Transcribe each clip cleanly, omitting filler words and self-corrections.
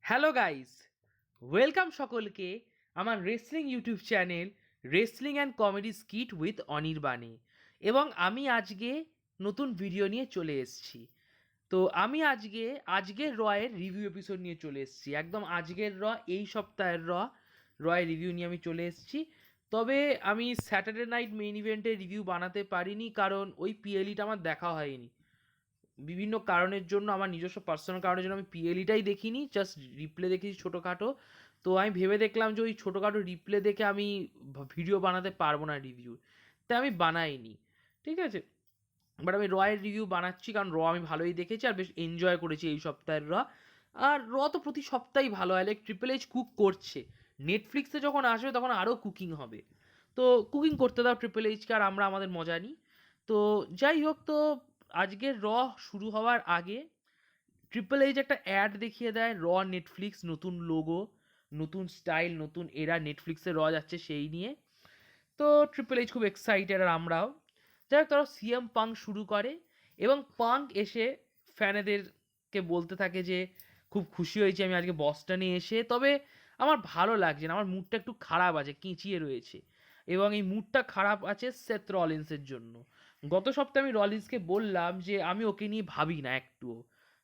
Hello guys, welcome সকলকে আমার wrestling YouTube channel wrestling and comedy skit with অনির্বাণে। এবং আমি আজকে নতুন ভিডিও নিয়ে চলে এসেছি। তো আমি আজকের রয়ের রিভিউ এপিসোড নিয়ে চলে এসেছি। একদম আজকের এই সপ্তাহের রয়ের রিভিউ নিয়ে আমি চলে এসেছি। তবে আমি স্যাটারডে নাইট মেইন ইভেন্টের রিভিউ বানাতে পারিনি, কারণ ওই পিএলইটা আমার দেখা হয়নি। বিভিন্ন কারণের জন্য, আমার নিজস্ব পার্সোনাল কারণের জন্য আমি পিএলইটাই দেখিনি, জাস্ট রিপ্লে দেখেছি ছোটোখাটো। তো আমি ভেবে দেখলাম যে ওই ছোটোখাটো রিপ্লে দেখে আমি ভিডিও বানাতে পারবো না রিভিউ, তাই আমি বানাইনি। ঠিক আছে, বাট আমি রয়ের রিভিউ বানাচ্ছি কারণ আমি ভালোই দেখেছি আর বেশ এনজয় করেছি এই সপ্তাহের আর তো প্রতি সপ্তাহেই ভালো হয়। লাইক ট্রিপল এইচ কুক করছে, নেটফ্লিক্সে যখন আসবে তখন আরও কুকিং হবে। তো কুকিং করতে দাও ট্রিপল এইচকে, আর আমরা আমাদের মজা নিই। তো যাই হোক, তো আজকের শুরু হওয়ার আগে ট্রিপল এইচ একটা অ্যাড দেখিয়ে দেয়। নেটফ্লিক্স, নতুন লোগো, নতুন স্টাইল, নতুন এরা নেটফ্লিক্সে যাচ্ছে সেই নিয়ে। তো ট্রিপল এইচ খুব এক্সাইটেড, আর আমরাও। যাই হোক, তারা সিএম পাঙ্ক শুরু করে এবং পাঙ্ক এসে ফ্যানেদেরকে বলতে থাকে যে খুব খুশি হয়েছি আমি আজকে বস্টনে এসে, তবে আমার ভালো লাগছে না, আমার মুডটা একটু খারাপ আছে, কেঁচিয়ে রয়েছে। এবং এই মুডটা খারাপ আছে সেথ রলিন্সের জন্য। গত সপ্তাহে আমি রলিন্সকে বললাম যে আমি ওকে নিয়ে ভাবি না একটুও,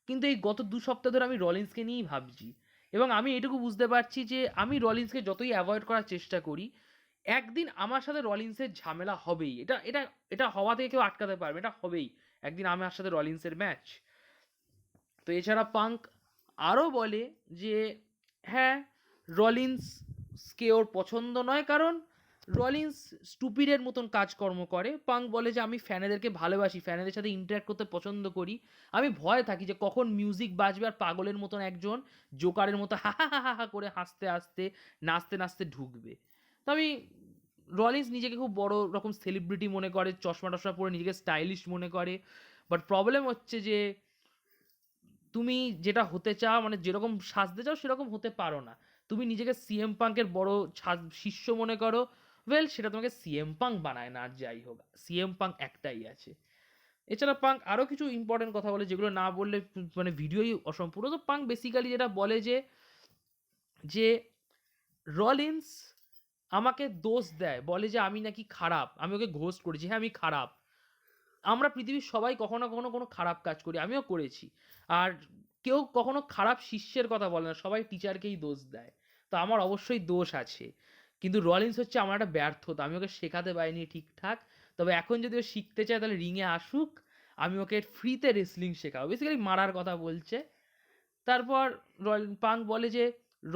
কিন্তু এই গত 2 সপ্তাহ ধরে আমি রলিন্সকে নিয়েই ভাবছি। এবং আমি এটুকু বুঝতে পারছি যে আমি রলিন্সকে যতই অ্যাভয়েড করার চেষ্টা করি, একদিন আমার সাথে রলিন্সের ঝামেলা হবেই। এটা এটা এটা হওয়া থেকে কেউ আটকাতে পারবে, এটা হবেই একদিন আমার সাথে রলিন্সের ম্যাচ। তো এছাড়া পাঙ্ক আরও বলে যে হ্যাঁ, রলিন্সকে ওর পছন্দ নয়, কারণ রলিন্স স্টুপিডের মতন কাজকর্ম করে। পাঙ্ক বলে যে আমি ফ্যানেদেরকে ভালোবাসি, ফ্যানেদের সাথে ইন্টারাক্ট করতে পছন্দ করি, আমি ভয় থাকি যে কখন মিউজিক বাজবে আর পাগলের মতন একজন জোকারের মতো হা হা হা হা করে হাসতে হাসতে নাচতে নাচতে ঢুকবে। তো আমি রলিন্স নিজেকে খুব বড় রকম সেলিব্রিটি মনে করে, চশমা টশমা পরে নিজেকে স্টাইলিশ মনে করে। বাট প্রবলেম হচ্ছে যে তুমি যেটা হতে চাও, মানে যেরকম সাজতে চাও সেরকম হতে পারো না। তুমি নিজেকে সিএম পাঙ্কের বড় শিষ্য মনে করো, সেটা তোমাকে সিএম পাঙ্ক বানায় না। আর যাই হোক, সিএম পাঙ্ক একটাই আছে। এছাড়া পাঙ্ক আরও কিছু ইম্পর্টেন্ট কথা বলে, যেগুলো না বললে মানে ভিডিওই অসম্পূর্ণ। তো পাঙ্ক বেসিক্যালি যেটা বলে যে যে রলিন্স আমাকে দোষ দেয়, বলে যে আমি নাকি খারাপ, আমি ওকে ঘোস্ট করেছি। হ্যাঁ, আমি খারাপ। আমরা পৃথিবীর সবাই কখনো কখনো কোনো খারাপ কাজ করি, আমিও করেছি। আর কেউ কখনো খারাপ শিষ্যের কথা বলে না, সবাই টিচারকেই দোষ দেয়। তো আমার অবশ্যই দোষ আছে, কিন্তু রলিন্স হচ্ছে আমার একটা ব্যর্থতা, আমি ওকে শেখাতে পারিনি ঠিকঠাক। তবে এখন যদি ও শিখতে চায় তাহলে রিংয়ে আসুক, আমি ওকে ফ্রিতে রেসলিং শেখাবো। বেসিক্যালি মারার কথা বলছে। তারপর পাঙ্ক বলে যে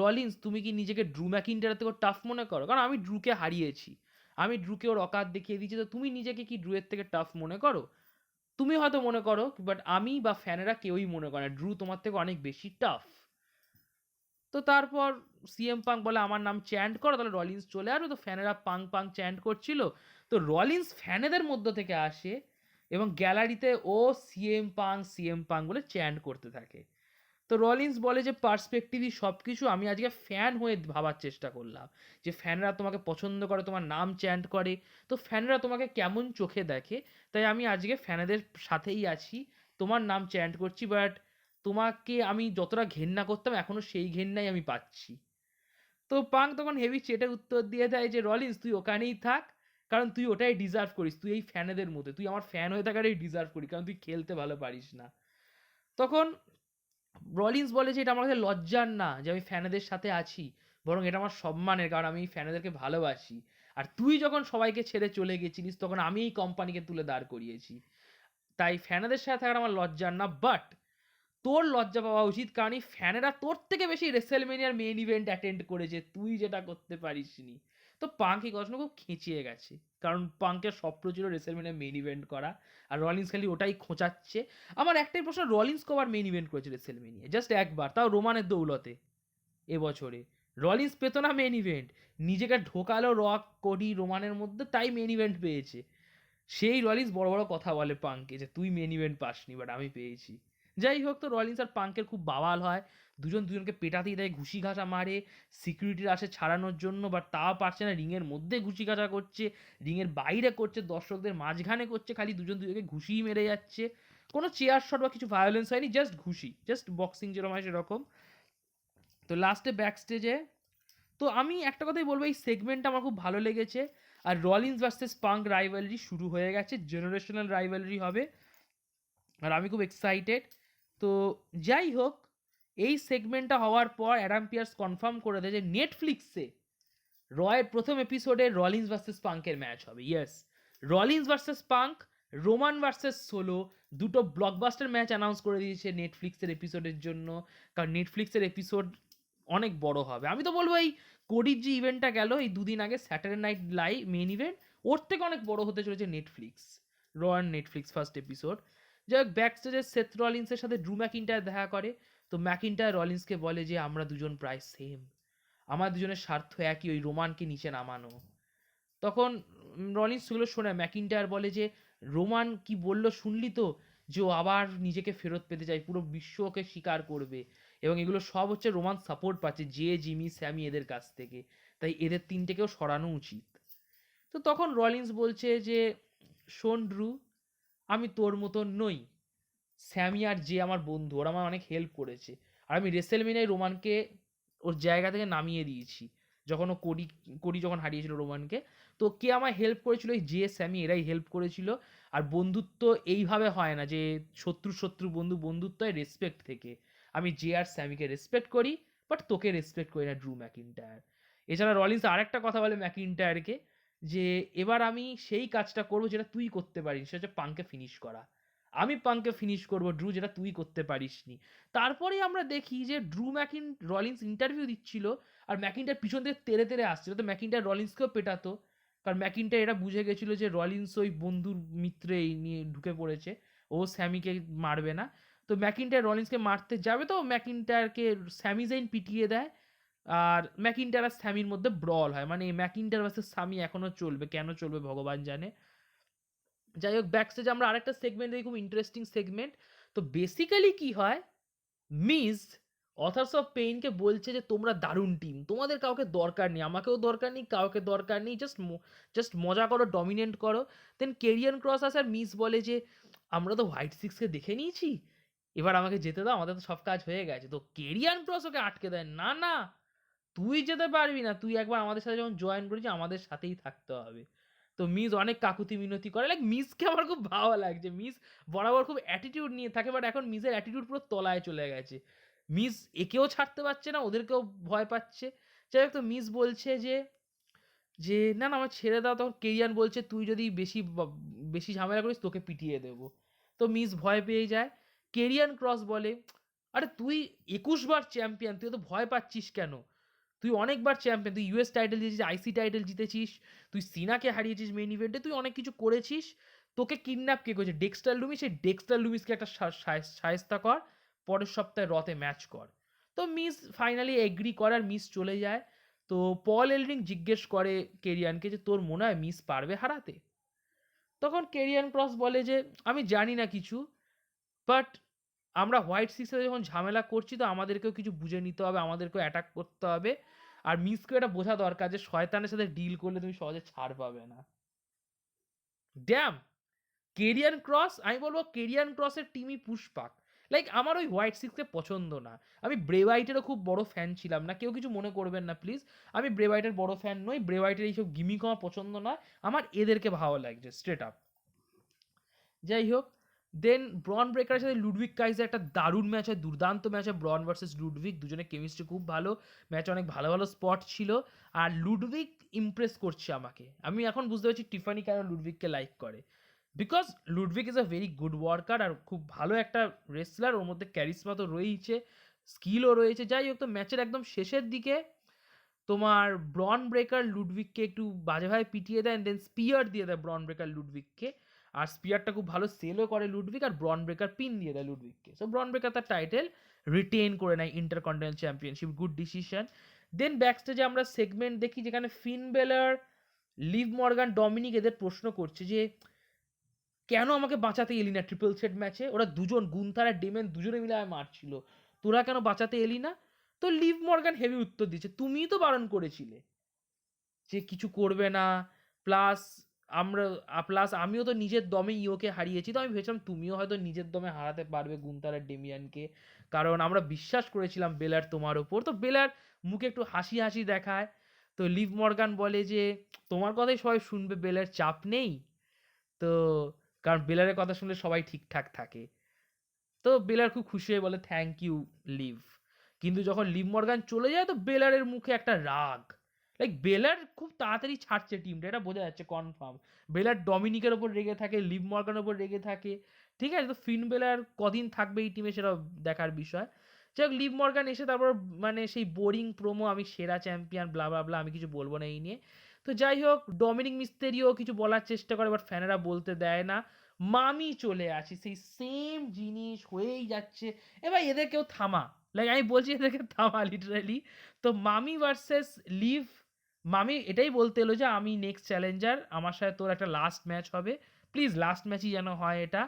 রলিন্স তুমি কি নিজেকে ড্রু ম্যাকিন্টারের থেকে টাফ মনে করো? কারণ আমি ড্রুকে হারিয়েছি, আমি ড্রুকে ওর অকাত দেখিয়ে দিয়েছি, তো তুমি নিজেকে কি ড্রুয়ের থেকে টাফ মনে করো? তুমি হয়তো মনে করো, বাট আমি বা ফ্যানেরা কেউই মনে করে না ড্রু তোমার থেকে অনেক বেশি টাফ। তো তারপর সিএম পাঙ্ক বলে আমার নাম চ্যান্ট করো, তাহলে রলিন্স চলে আসবে। তো ফ্যানেরা পাঙ্ক পাঙ্ক চ্যান্ট করছিল। তো রলিন্স ফ্যানেদের মধ্য থেকে আসে এবং গ্যালারিতে ও সিএম পাঙ্ক বলে চ্যান্ট করতে থাকে। তো রলিন্স বলে যে পার্সপেক্টিভই সব কিছু, আমি আজকে ফ্যান হয়ে ভাবার চেষ্টা করলাম যে ফ্যানরা তোমাকে পছন্দ করে, তোমার নাম চ্যান্ট করে, তো ফ্যানরা তোমাকে কেমন চোখে দেখে, তাই আমি আজকে ফ্যানেদের সাথেই আছি, তোমার নাম চ্যান্ট করছি। বাট তোমাকে আমি যতটা ঘেন্না করতাম এখনও সেই ঘেন্নাই আমি পাচ্ছি। তো পাঙ্ক তখন হেভি চেটে উত্তর দিয়ে দেয় যে রলিন্স তুই ওখানেই থাক, কারণ তুই ওটাই ডিজার্ভ করিস, তুই এই ফ্যানেদের মধ্যে তুই আমার ফ্যান হয়ে থাকাটাই ডিজার্ভ করি, কারণ তুই খেলতে ভালো পারিস না। তখন রলিন্স বলে যে এটা আমার কাছে লজ্জার না যে আমি ফ্যানেদের সাথে আছি, বরং এটা আমার সম্মানের, কারণ আমি ফ্যানেদেরকে ভালোবাসি। আর তুই যখন সবাইকে ছেড়ে চলে গেছিলিস তখন আমি এই কোম্পানিকে তুলে দাঁড় করিয়েছি, তাই ফ্যানেদের সাথে থাকার আমার লজ্জার না। বাট তোর লজ্জা পাওয়া উচিত, কারণ এই ফ্যানেরা তোর থেকে বেশি রেসেলমেনিয়ার মেইন ইভেন্ট অ্যাটেন্ড করেছে, তুই যেটা করতে পারিসনি। তো পাঙ্ক এই কথাটা খুব খেঁচিয়ে গেছে, কারণ পাঙ্কের স্বপ্ন ছিল রেসেলমেনিয়ার মেইন ইভেন্ট করা, আর রলিন্স খালি ওটাই খোঁচাচ্ছে। আমার একটাই প্রশ্ন, রলিন্স কবার মেইন ইভেন্ট করেছে রেসেলমেনিয়া? জাস্ট একবার, তাও রোমানের দৌলতে এবছরে। রলিন্স পেতো না মেইন ইভেন্ট, নিজেকে ঢোকালো রক কোডি রোমানের মধ্যে, তাই মেইন ইভেন্ট পেয়েছে। সেই রলিন্স বড় বড় কথা বলে পাঙ্কে যে তুই মেন ইভেন্ট পাসনি, বাট আমি পেয়েছি। যাই হোক, তো রলিন্স আর পাঙ্কের খুব বাওয়াল হয়, দুজন দুজনকে পেটাতেই দেয়, ঘুষি ঘাসা মারে। সিকিউরিটির আসে ছাড়ানোর জন্য, বাট তাও পারছে না, রিংয়ের মধ্যে ঘুষি ঘাসা করছে, রিংয়ের বাইরে করছে, দর্শকদের মাঝখানে করছে, খালি দুজন দুজনকে ঘুষিই মেরে যাচ্ছে। কোনো চেয়ার শট বা কিছু ভায়োলেন্স হয়নি, জাস্ট ঘুষি, জাস্ট বক্সিং যেরকম হয় সেরকম। তো লাস্টে ব্যাক স্টেজে, তো আমি একটা কথাই বলবো, এই সেগমেন্টটা আমার খুব ভালো লেগেছে। আর রলিন্স ভার্সেস পাঙ্ক রাইভালরি শুরু হয়ে গেছে, জেনারেশনাল রাইভালরি হবে, আর আমি খুব এক্সাইটেড। তো যাই হোক, এই সেগমেন্টটা হওয়ার পর অ্যাডাম পিয়ার্স কনফার্ম করে দেয় যে নেটফ্লিক্সে রয়ের প্রথম এপিসোডে রলিন্স ভার্সেস পাঙ্কের ম্যাচ হবে। Yes, Rollins versus punk, Roman versus solo, দুটো ব্লকবাস্টার ম্যাচ অ্যানাউন্স করে দিয়েছে নেটফ্লিক্সের এপিসোডের জন্য। কারণ নেটফ্লিক্সের এপিসোড অনেক বড় হবে। আমি তো বলবো এই কোডির যে ইভেন্টটা গেল এই দুদিন আগে, Saturday night live main event, ওর থেকে অনেক বড় হতে চলেছে নেটফ্লিক্স, র অ্যান্ড নেটফ্লিক্স ফার্স্ট এপিসোড। যাই হোক, ব্যাক স্টেজে সেথ রলিন্সের সাথে ড্রু ম্যাকিন্টায়ার দেখা করে। তো ম্যাকিন্টায়ার রলিন্সকে বলে যে আমরা দুজন প্রায় সেম, আমার দুজনের স্বার্থ একই, ওই রোমানকে নিচে নামানো। তখন রলিন্স সেগুলো শোনে, ম্যাকিন্টায়ার বলে যে রোমান কি বললো শুনলি তো, যে ও আবার নিজেকে ফেরত পেতে চায়, পুরো বিশ্ব ওকে স্বীকার করবে, এবং এগুলো সব হচ্ছে রোমান সাপোর্ট পাচ্ছে জে, জিমি, স্যামি এদের কাছ থেকে, তাই এদের তিনটেকেও সরানো উচিত। তো তখন রলিন্স বলছে যে শোন ড্রু, আমি তোর মতন নই, স্যামি আর যে আমার বন্ধু, ওরা আমার অনেক হেল্প করেছে, আর আমি রেসেলমেনিয়ায় রোমানকে ওর জায়গা থেকে নামিয়ে দিয়েছি, যখন ও কোডি কোডি যখন হারিয়েছিল রোমানকে। তো কে আমায় হেল্প করেছিল, এই যে স্যামি, এরাই হেল্প করেছিল। আর বন্ধুত্ব এইভাবে হয় না যে শত্রু শত্রু, বন্ধু বন্ধুত্ব হয় রেসপেক্ট থেকে। আমি যে আর স্যামিকে রেসপেক্ট করি, বাট তোকে রেসপেক্ট করি না, ড্রু ম্যাকিন্টায়ার। এছাড়া রলিন্স আরেকটা কথা বলে ম্যাকিন্টায়ারকে, যে এবার আমি সেই কাজটা করবো যেটা তুই করতে পারিস, সেটা হচ্ছে পাঙ্কে ফিনিশ করা। আমি পাঙ্কে ফিনিশ করবো ড্রু, যেটা তুই করতে পারিসনি। তারপরেই আমরা দেখি যে ড্রু রলিন্স ইন্টারভিউ দিচ্ছিল, আর ম্যাকিন্টার পিছন থেকে তেড়ে তেড়ে আসছিল। তো ম্যাকিন্টার রলিন্সকেও পেটাতো, কারণ ম্যাকিন্টার এরা বুঝে গেছিল যে রলিন্স ওই বন্ধুর মিত্রে এই নিয়ে ঢুকে পড়েছে, ও স্যামিকে মারবে না। তো ম্যাকিন্টার রলিন্সকে মারতে যাবে, তো ম্যাকিন্টারকে স্যামি জাইন পিটিয়ে দেয়। আর ম্যাকিন্টার আর স্যামির মধ্যে ব্রল হয়, মানে ম্যাকিন্টার ভার্সেস স্যামি এখনো চলবে, কেন চলবে ভগবান জানে। যাই হোক, ব্যাক স্টেজে আমরা আরেকটা সেগমেন্ট দেখি, খুব ইন্টারেস্টিং সেগমেন্ট। তো বেসিক্যালি কি হয়, মিস অথার্স অফ পেইনকে বলছে যে তোমরা দারুণ টিম, তোমাদের কাউকে দরকার নেই, আমাকেও দরকার নেই, কাউকে দরকার নেই, জাস্ট মজা করো, ডমিনেট করো। দেন কেরিয়ান ক্রস আসে, আর মিস বলে যে আমরা তো হোয়াইট সিক্সকে দেখে নিয়েছি, এবার আমাকে যেতে দাও, আমাদের তো সব কাজ হয়ে গেছে। তো কেরিয়ান ক্রস ওকে আটকে দেয়, না না, তুই যেতে পারবি না, তুই একবার আমাদের সাথে যখন জয়েন করেছি, আমাদের সাথেই থাকতে হবে। তো মিস অনেক কাকুতি মিনতি করে, লাইক মিসকে আমার খুব ভালো লাগছে। মিস বরাবর খুব অ্যাটিটিউড নিয়ে থাকে, বাট এখন মিসের অ্যাটিটিউড পুরো তলায় চলে গেছে। মিস একেও ছাড়তে পারছে না, ওদেরকেও ভয় পাচ্ছে। যাই হোক, তো মিস বলছে যে যে না না, আমার ছেড়ে দাও। তখন কেরিয়ান বলছে তুই যদি বেশি ঝামেলা করিস, তোকে পিটিয়ে দেবো। তো মিস ভয় পেয়ে যায়। কেরিয়ান ক্রস বলে আরে তুই 21 বার চ্যাম্পিয়ন, তুই তো ভয় পাচ্ছিস কেন, তুই অনেকবার চ্যাম্পিয়ন, তুই ইউএস টাইটেল জিতেছিস, আইসি টাইটেল জিতেছিস, তুই সিনাকে হারিয়েছিস মেইন ইভেন্টে, তুই অনেক কিছু করেছিস। তোকে কিডন্যাপ কে করেছে, ডেক্সটার লুমিস, সেই ডেক্সটার লুমিসকে একটা সায়স্তা কর, পরের সপ্তাহে রতে ম্যাচ কর। তো মিস ফাইনালি এগ্রি করে, আর মিস চলে যায়। তো পল এলরিং জিজ্ঞেস করে কেরিয়ানকে যে তোর মনে হয় মিস পারবে হারাতে? তখন কেরিয়ান ক্রস বলে যে আমি জানি না কিছু, বাট আমরা হোয়াইট সিক্সে যখন ঝামেলা করছি, তো আমাদেরকেও কিছু বুঝে নিতে হবে, আমাদেরকেও অ্যাটাক করতে হবে। আর মিসকে এটা বোঝা দরকার যে শয়তানের সাথে ডিল করলে তুমি সহজে ছাড় পাবে না। ড্যাম, কেরিয়ান ক্রস, আমি বলবো কেরিয়ান ক্রসের টিমই পুষ্পাক। লাইক আমার ওই হোয়াইট সিক্সকে পছন্দ না। আমি ব্রে হোয়াইটেরও খুব বড় ফ্যান ছিলাম না, কেউ কিছু মনে করবেন না প্লিজ। আমি ব্রে হোয়াইটের বড় ফ্যান নই, ব্রে হোয়াইটের এইসব গিমিক আমার পছন্দ নয়, আমার এদেরকে ভালো লাগছে স্ট্রেট আপ। যাই হোক, দেন ব্রন ব্রেকারের সাথে লুডভিক কাইজের একটা দারুণ ম্যাচ হয়, দুর্দান্ত ম্যাচ হয় ব্রন ভার্সেস লুডভিক, দুজনের কেমিস্ট্রি খুব ভালো, ম্যাচ অনেক ভালো ভালো স্পট ছিল। আর লুডভিক ইমপ্রেস করছে আমাকে, আমি এখন বুঝতে পারছি টিফানি কেন লুডভিককে লাইক করে, because Ludwig is a very good worker, আর খুব ভালো একটা রেসলার, ওর মধ্যে ক্যারিসমা তো রয়েছে, স্কিলও রয়েছে। যাই হোক, তো ম্যাচের একদম শেষের দিকে তোমার ব্রন ব্রেকার লুডভিককে একটু বাজেভাবে পিটিয়ে দেয়, দেন স্পিয়ার দিয়ে দেয় ব্রন ব্রেকার লুডভিককে। আর স্পিয়ারটা খুব ভালো সেলও করে লুডভিক, আর ব্রন ব্রেকার পিন দিয়ে দেয় লুডভিককে। সো ব্রন ব্রেকার তার টাইটেল রিটেন করে নেয় intercontinental championship, good decision. Then back স্টেজে আমরা সেগমেন্ট দেখি যেখানে ফিন বেলার, লিভ মর্গান, ডমিনিক এদের প্রশ্ন করছে যে কেন আমাকে বাঁচাতে এলি না ট্রিপল থ্রেট ম্যাচে, ওরা দুজন গুন্থার আর ডেমেন দুজনে মিলে আমায় মারছিল, তোরা কেন বাঁচাতে এলি না? তো লিভ মর্গান হেভি উত্তর দিচ্ছে, তুমিই তো বারণ করেছিলে যে কিছু করবে না, প্লাস আমরা প্লাস আমিও তো নিজের দমে ইওকে হারিয়েছি, তো আমি ভেবেছিলাম তুমিও হয়তো নিজের দমে হারাতে পারবে গুন্থার আর ডেমিয়ানকে, কারণ আমরা বিশ্বাস করেছিলাম বেলার তোমার ওপর। তো বেলার মুখে একটু হাসি হাসি দেখায়, তো লিভ মর্গান বলে যে তোমার কথাই সবাই শুনবে, বেলার চাপ নেই। তো কারণ বেলারের কথা শুনলে সবাই ঠিকঠাক থাকে। তো বেলার খুব খুশি হয়ে বলে থ্যাংক ইউ লিভ। কিন্তু যখন লিভ মর্গান চলে যায় তো বেলারের মুখে একটা রাগ, লাইক বেলার খুব তাড়াতাড়ি ছাড়ছে টিমটা, এটা বোঝা যাচ্ছে কনফার্ম। বেলার ডমিনিকের ওপর রেগে থাকে, লিভ মর্গানের ওপর রেগে থাকে, ঠিক আছে। তো ফিন বেলার কদিন থাকবে এই টিমে সেটা দেখার বিষয়। যাই হোক, লিভ মর্গান এসে তারপর মানে সেই বোরিং প্রোমো, আমি সেরা চ্যাম্পিয়ন ব্লা ব্লা ব্লা, আমি কিছু বলবো না এই নিয়ে। তো যাই হোক, ডমিনিক মিস্তেরিও কিছু বলার চেষ্টা করে, বাট ফ্যানেরা বলতে দেয় না। মামি চলে আসি, সেই সেম জিনিস হয়েই যাচ্ছে। এবার এদের কেউ থামা, লাইক আমি বলছি এদেরকে থামা লিটারালি। তো মামি ভার্সেস লিভ, মামি এটাই বলতে এলো যে আমি নেক্সট চ্যালেঞ্জার, আমার সাথে তোর একটা লাস্ট ম্যাচ হবে, প্লিজ লাস্ট ম্যাচই যেন হয় এটা।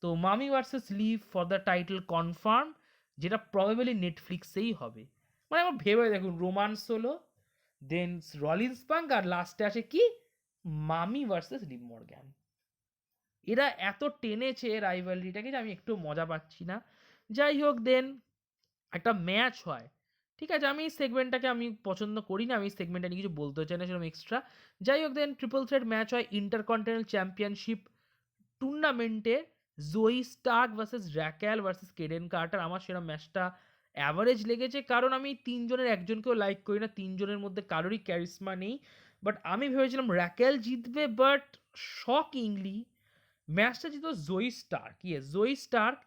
তো মামি versus live for the title confirm, যেটা প্রবাবলি নেটফ্লিক্সেই হবে। মানে আমার ভেবে দেখুন, রোমান্স হলো, দেন রলিন্স পাঙ্ক, আর লাস্টে আসে কি, মামি ভার্সেস লিভ মর্গ্যান। এরা এত টেনেছে রাইভালরিটাকে যে আমি একটু মজা পাচ্ছি না। যাই হোক, দেন একটা ম্যাচ হয়, ঠিক আছে। আমি এই সেগমেন্টটাকে আমি পছন্দ করি না, আমি এই সেগমেন্টটা নিয়ে কিছু বলতে চাই না সেরকম এক্সট্রা। যাই হোক, দেন ট্রিপল থ্রেট ম্যাচ হয় ইন্টারকন্টিনেন্টাল চ্যাম্পিয়নশিপ টুর্নামেন্টে, Zoey Stark versus Raquel versus Kayden Carter. আমার সেরকম ম্যাচটা অ্যাভারেজ লেগেছে, কারণ আমি তিনজনের একজনকেও লাইক করি না, তিনজনের মধ্যে কারোরই ক্যারিসমা নেই। বাট আমি ভেবেছিলাম র্যাকেল জিতবে, বাট শকিংলি ম্যাচটা জিতো Zoey Stark. Zoey Stark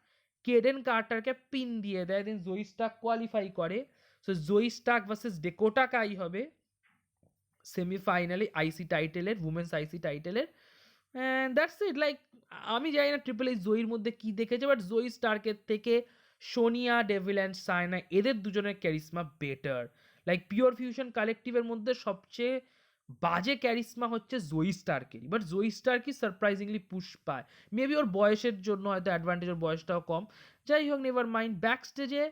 Kayden কার্টারকে পিন দিয়ে দেয়, দেন জোই স্টার্ক কোয়ালিফাই করে। So Zoey Stark versus Dakota Kai হবে সেমিফাইনালে আইসি টাইটেলের, উমেন্স আইসি টাইটেলের। And that's it. লাইক আমি জানি না ট্রিপল এইচ জয়ীর মধ্যে কি দেখেছে, বাট জয়ী স্টার্কের থেকে সোনিয়া ডেভিল অ্যান্ড সায়না, এদের দুজনের charisma better. Like pure fusion কালেকটিভের মধ্যে সবচেয়ে বাজে ক্যারিসমা হচ্ছে জয়ী স্টার্কেরই, বাট জয়ী স্টার্কই সারপ্রাইজিংলি পুশ পায়। মেবি ওর বয়সের জন্য হয়তো অ্যাডভান্টেজ, ওর বয়সটাও কম। যাই হোক, নেভার মাইন্ড। ব্যাক স্টেজে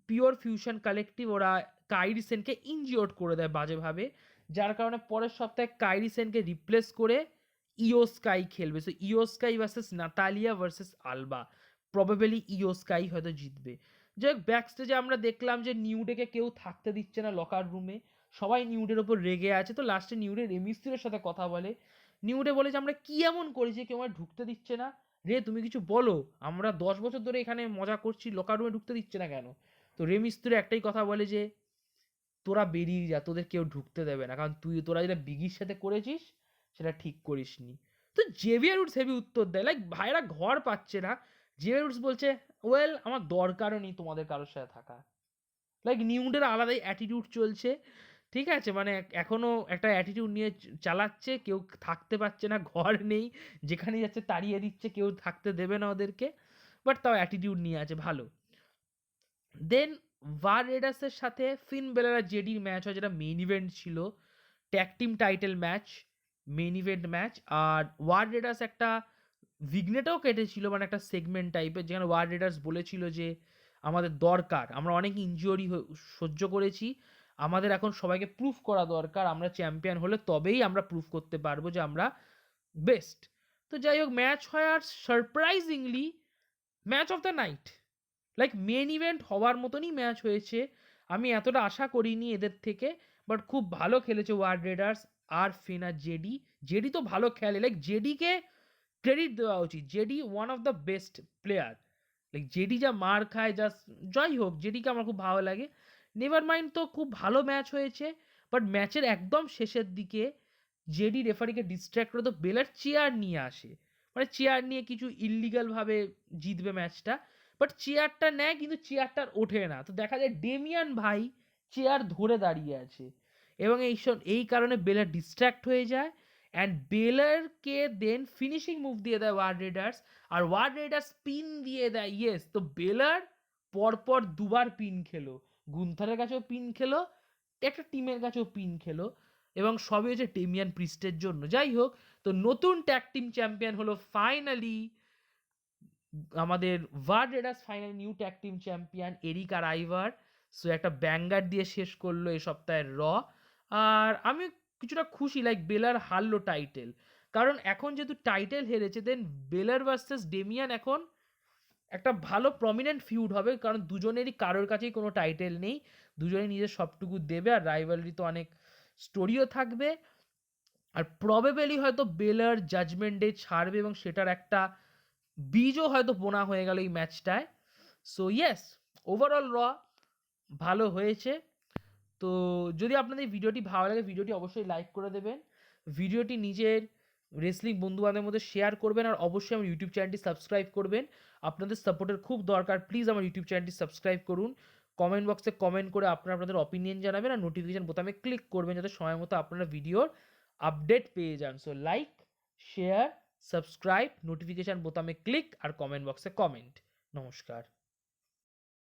পিওর ফিউশন কালেকটিভ ওরা কাইরি সেনকে ইনজিওর্ড করে দেয় বাজেভাবে, যার কারণে পরের সপ্তাহে কাইরি সেনকে রিপ্লেস করে ইও স্কাই খেলবে। So Iyo Sky versus Natalya versus Alba, probably Iyo Sky হয়তো জিতবে। যাই হোক, ব্যাক স্টেজে আমরা দেখলাম যে নিউডেকে কেউ থাকতে দিচ্ছে না লকার রুমে, সবাই নিউডের ওপর রেগে আছে। তো লাস্টে নিউডে রেমিস্ত্রির সাথে কথা বলে, নিউডে বলে যে আমরা কি এমন করেছি কেউ আমার ঢুকতে দিচ্ছে না, রে তুমি কিছু বলো, আমরা 10 বছর ধরে এখানে মজা করছি, লকার রুমে ঢুকতে দিচ্ছে না কেন। তো রেমিস্ত্রি একটাই কথা বলে যে তোরা বেরিয়ে যা, তোদের কেউ ঢুকতে দেবে না, কারণ তোরা যেটা বিগির সাথে করেছিস সেটা ঠিক করিসনি। তো জেভিয়ার উডস হেভি উত্তর দেয়, লাইক ভাইরা ঘর পাচ্ছে না। জেভিয়ার উডস বলছে ওয়েল আমার দরকারও নেই তোমাদের কারোর সাথে থাকা। লাইক নিউডের আলাদাই অ্যাটিটিউড চলছে, ঠিক আছে। মানে এখনো একটা অ্যাটিটিউড নিয়ে চালাচ্ছে, কেউ থাকতে পারছে না, ঘর নেই, যেখানে যাচ্ছে তাড়িয়ে দিচ্ছে, কেউ থাকতে দেবে না ওদেরকে, বাট তাও অ্যাটিটিউড নিয়ে আছে, ভালো। দেন ওয়ার রেডার্সের সাথে ফিন বেলার আর জেডির ম্যাচ হয়, যেটা মেইন ইভেন্ট ছিল, tag team title match, main event match. আর ওয়ার রেডার্স একটা ভিগনেটাও কেটেছিল, মানে একটা সেগমেন্ট টাইপের, যেখানে ওয়ার রেডার্স বলেছিল যে আমাদের দরকার, আমরা অনেক ইনজুরি সহ্য করেছি, আমাদের এখন সবাইকে প্রুফ করা দরকার, আমরা চ্যাম্পিয়ন হলে তবেই আমরা প্রুফ করতে পারবো যে আমরা বেস্ট। তো যাই হোক, ম্যাচ হয়, আর surprisingly match of the night, like main event হওয়ার মতনই ম্যাচ হয়েছে। আমি এতটা আশা করিনি এদের থেকে, বাট খুব ভালো খেলেছে ওয়ার্ড রেডার্স আর ফিনা জেডি। জেডি তো ভালো খেলে, লাইক জেডিকে ক্রেডিট দেওয়া উচিত, JD one of the best player. Like JD যা মার খায়, জাস্ট যাই হোক, জেডিকে আমার খুব ভালো লাগে। নেভার মাইন্ড, তো খুব ভালো ম্যাচ হয়েছে, বাট ম্যাচের একদম শেষের দিকে জেডি রেফারিকে ডিস্ট্র্যাক্ট করে তো বেলার চেয়ার নিয়ে আসে, মানে চেয়ার নিয়ে কিছু ইললিগালভাবে জিতবে ম্যাচটা, বাট চেয়ারটা নেয় কিন্তু চেয়ারটার ওঠে না। তো দেখা যায় ডেমিয়ান ভাই চেয়ার ধরে দাঁড়িয়ে আছে, এবং এই কারণে বেলার ডিস্ট্র্যাক্ট হয়ে যায়, অ্যান্ড বেলারকে দেন ফিনিশিং মুভ দিয়ে দেয় ওয়ার্ড রেডার্স, আর ওয়ার্ড রেডার্স পিন দিয়ে দেয়। ইয়েস, তো বেলার পরপর দুবার পিন খেলো, গুন্থারের কাছেও পিন খেলো, একটা টিমের কাছেও পিন খেলো, এবং সবই হচ্ছে ডেমিয়ান প্রিস্টের জন্য। যাই হোক, তো নতুন ট্যাগ টিম চ্যাম্পিয়ন হলো ফাইনালি আমাদের war raiders, final new tag team champion Eric আর আইভার। সো একটা ব্যাঙ্গার দিয়ে শেষ করলো এই সপ্তাহের র। আর আমি কিছুটা খুশি, লাইক বেলার হারলো টাইটেল, কারণ এখন যেহেতু টাইটেল হেরেছে, দেন বেলার ভার্সেস ডেমিয়ান এখন একটা ভালো প্রমিনেন্ট ফিউড হবে, কারণ দুজনেরই কারোর কাছেই কোনো টাইটেল নেই, দুজনেই নিজের সবটুকু দেবে, আর রাইভালরি তো অনেক স্টোরিও থাকবে, আর প্রবেবলি হয়তো বেলার জাজমেন্ট ডে ছাড়বে এবং সেটার একটা বীজও হয়তো বোনা হয়ে গেল এই ম্যাচটায়। সো ইয়েস, ওভারঅল র ভালো হয়েছে। তো যদি আপনাদের ভিডিওটি ভালো লাগে, ভিডিওটি অবশ্যই লাইক করে দেবেন, ভিডিওটি নিজের রেসলিং বন্ধুবান্ধবের মধ্যে শেয়ার করবেন, আর অবশ্যই আমার ইউটিউব চ্যানেলটি সাবস্ক্রাইব করবেন। আপনাদের সাপোর্টের খুব দরকার, প্লিজ আমার ইউটিউব চ্যানেলটি সাবস্ক্রাইব করুন, কমেন্ট বক্সে কমেন্ট করে আপনারা আপনাদের অপিনিয়ন জানাবেন, আর নোটিফিকেশন বোতামে ক্লিক করবেন যাতে সময় মতো আপনারা ভিডিওর আপডেট পেয়ে যান। So like, share, subscribe, notification বোতামে ক্লিক, আর কমেন্ট বক্সে কমেন্ট। নমস্কার।